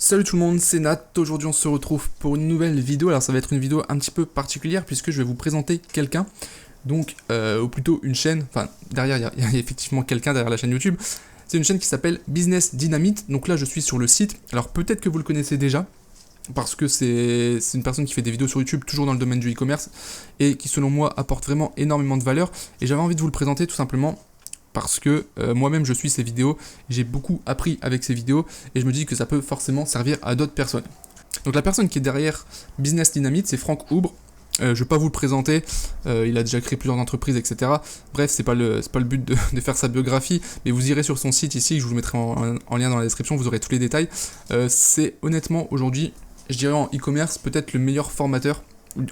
Salut tout le monde, c'est Nat. Aujourd'hui on se retrouve pour une nouvelle vidéo. Alors ça va être une vidéo un petit peu particulière puisque je vais vous présenter quelqu'un. Donc, ou plutôt une chaîne, enfin derrière il y a effectivement quelqu'un derrière la chaîne YouTube. C'est une chaîne qui s'appelle Business Dynamite. Donc là je suis sur le site. Alors peut-être que vous le connaissez déjà, parce que c'est une personne qui fait des vidéos sur YouTube toujours dans le domaine du e-commerce et qui selon moi apporte vraiment énormément de valeur. Et j'avais envie de vous le présenter tout simplement parce que moi-même je suis ses vidéos, j'ai beaucoup appris avec ses vidéos et je me dis que ça peut forcément servir à d'autres personnes. Donc la personne qui est derrière Business Dynamite, c'est Franck Oubre. Je ne vais pas vous le présenter, il a déjà créé plusieurs entreprises, etc. Bref, c'est pas le but de faire sa biographie, mais vous irez sur son site ici, je vous le mettrai en lien dans la description, vous aurez tous les détails. C'est honnêtement aujourd'hui, je dirais en e-commerce, peut-être le meilleur formateur,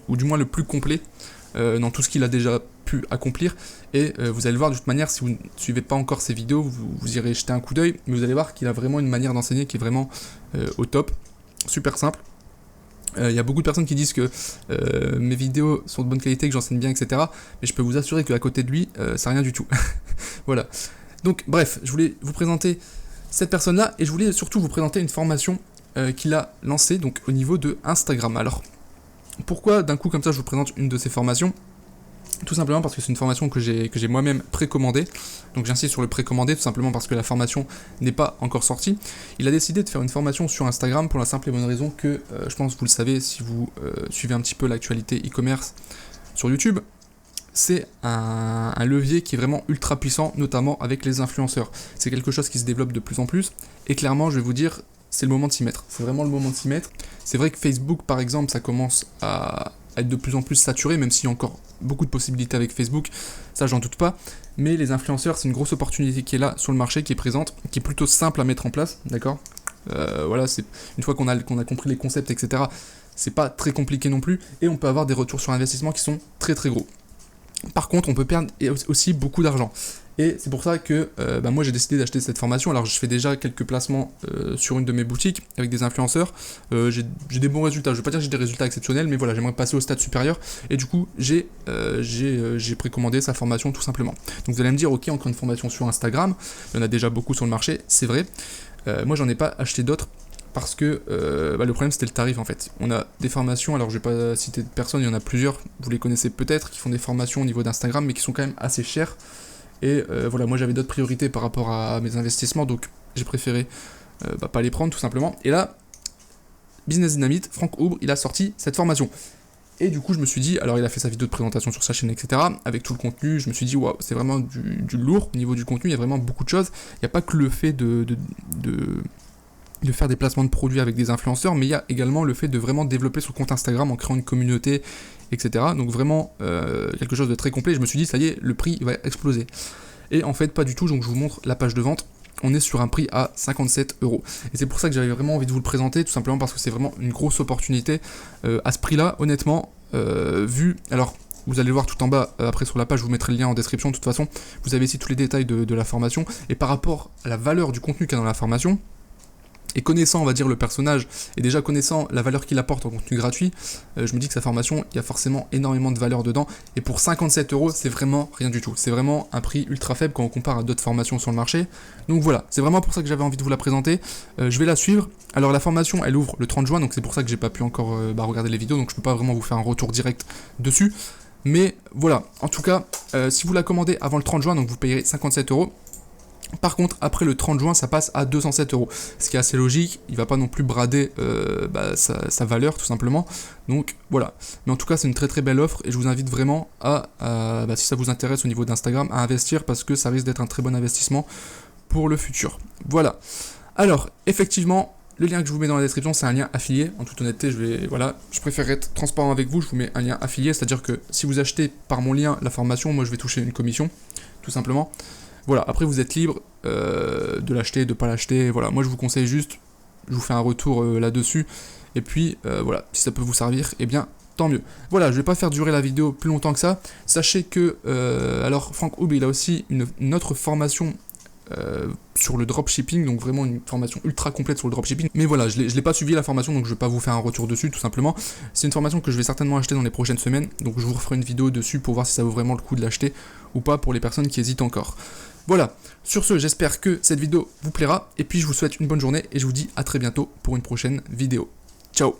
ou du moins le plus complet dans tout ce qu'il a déjà pu accomplir. Et vous allez le voir de toute manière, si vous ne suivez pas encore ses vidéos, vous irez jeter un coup d'œil, mais vous allez voir qu'il a vraiment une manière d'enseigner qui est vraiment au top, super simple. Il y a beaucoup de personnes qui disent que mes vidéos sont de bonne qualité, que j'enseigne bien, etc. Mais je peux vous assurer qu'à côté de lui, c'est rien du tout. Voilà. Donc bref, je voulais vous présenter cette personne-là et je voulais surtout vous présenter une formation qu'il a lancée donc, au niveau de Instagram. Alors, pourquoi d'un coup comme ça je vous présente une de ces formations ? Tout simplement parce que c'est une formation que j'ai moi-même précommandée. Donc j'insiste sur le précommandé tout simplement parce que la formation n'est pas encore sortie. Il a décidé de faire une formation sur Instagram pour la simple et bonne raison que, je pense que vous le savez si vous suivez un petit peu l'actualité e-commerce sur YouTube, c'est un levier qui est vraiment ultra puissant, notamment avec les influenceurs. C'est quelque chose qui se développe de plus en plus et clairement je vais vous dire, c'est le moment de s'y mettre. C'est vraiment le moment de s'y mettre. C'est vrai que Facebook par exemple, ça commence à être de plus en plus saturé, même s'il y a encore beaucoup de possibilités avec Facebook, ça j'en doute pas, mais les influenceurs c'est une grosse opportunité qui est là sur le marché, qui est présente, qui est plutôt simple à mettre en place, d'accord. Voilà, c'est une fois qu'on a compris les concepts, etc., c'est pas très compliqué non plus, et on peut avoir des retours sur investissement qui sont très très gros. Par contre, on peut perdre aussi beaucoup d'argent. Et c'est pour ça que moi j'ai décidé d'acheter cette formation. Alors je fais déjà quelques placements sur une de mes boutiques avec des influenceurs. J'ai des bons résultats. Je ne veux pas dire que j'ai des résultats exceptionnels, mais voilà, j'aimerais passer au stade supérieur. Et du coup, j'ai précommandé sa formation tout simplement. Donc vous allez me dire, ok, encore une formation sur Instagram. Il y en a déjà beaucoup sur le marché, c'est vrai. Moi j'en ai pas acheté d'autres. Parce que le problème c'était le tarif en fait. On a des formations, alors je vais pas citer de personnes, il y en a plusieurs, vous les connaissez peut-être, qui font des formations au niveau d'Instagram, mais qui sont quand même assez chères. Et voilà, moi j'avais d'autres priorités par rapport à mes investissements, donc j'ai préféré pas les prendre tout simplement. Et là, Business Dynamite, Franck Oubre, il a sorti cette formation. Et du coup je me suis dit, alors il a fait sa vidéo de présentation sur sa chaîne, etc. Avec tout le contenu, je me suis dit, waouh, c'est vraiment du lourd au niveau du contenu, il y a vraiment beaucoup de choses. Il n'y a pas que le fait de faire des placements de produits avec des influenceurs, mais il y a également le fait de vraiment développer son compte Instagram en créant une communauté, etc. Donc vraiment quelque chose de très complet. Je me suis dit, ça y est, le prix va exploser. Et en fait, pas du tout, donc je vous montre la page de vente. On est sur un prix à 57 €. Et c'est pour ça que j'avais vraiment envie de vous le présenter, tout simplement parce que c'est vraiment une grosse opportunité. À ce prix-là, honnêtement, alors, vous allez le voir tout en bas, après sur la page, je vous mettrai le lien en description, de toute façon. Vous avez ici tous les détails de la formation. Et par rapport à la valeur du contenu qu'il y a dans la formation, et connaissant, on va dire, le personnage, et déjà connaissant la valeur qu'il apporte en contenu gratuit, je me dis que sa formation, il y a forcément énormément de valeur dedans, et pour 57 €, c'est vraiment rien du tout. C'est vraiment un prix ultra faible quand on compare à d'autres formations sur le marché. Donc voilà, c'est vraiment pour ça que j'avais envie de vous la présenter. Je vais la suivre. Alors la formation, elle ouvre le 30 juin, donc c'est pour ça que j'ai pas pu encore regarder les vidéos, donc je peux pas vraiment vous faire un retour direct dessus. Mais voilà, en tout cas, si vous la commandez avant le 30 juin, donc vous payerez 57 €. Par contre, après le 30 juin, ça passe à 207 €. Ce qui est assez logique, il ne va pas non plus brader sa valeur, tout simplement. Donc voilà. Mais en tout cas, c'est une très très belle offre et je vous invite vraiment si ça vous intéresse au niveau d'Instagram, à investir parce que ça risque d'être un très bon investissement pour le futur. Voilà. Alors, effectivement, le lien que je vous mets dans la description, c'est un lien affilié. En toute honnêteté, je préfère être transparent avec vous. Je vous mets un lien affilié, c'est-à-dire que si vous achetez par mon lien la formation, moi je vais toucher une commission, tout simplement. Voilà, après vous êtes libre de l'acheter, de ne pas l'acheter, voilà, moi je vous conseille juste, je vous fais un retour là-dessus, et puis voilà, si ça peut vous servir, eh bien tant mieux. Voilà, je ne vais pas faire durer la vidéo plus longtemps que ça, sachez que, alors Franck Oubre, il a aussi une autre formation sur le dropshipping, donc vraiment une formation ultra complète sur le dropshipping, mais voilà, je l'ai pas suivi la formation, donc je vais pas vous faire un retour dessus, tout simplement. C'est une formation que je vais certainement acheter dans les prochaines semaines, donc je vous referai une vidéo dessus pour voir si ça vaut vraiment le coup de l'acheter ou pas pour les personnes qui hésitent encore. Voilà, sur ce, j'espère que cette vidéo vous plaira, et puis je vous souhaite une bonne journée, et je vous dis à très bientôt pour une prochaine vidéo. Ciao.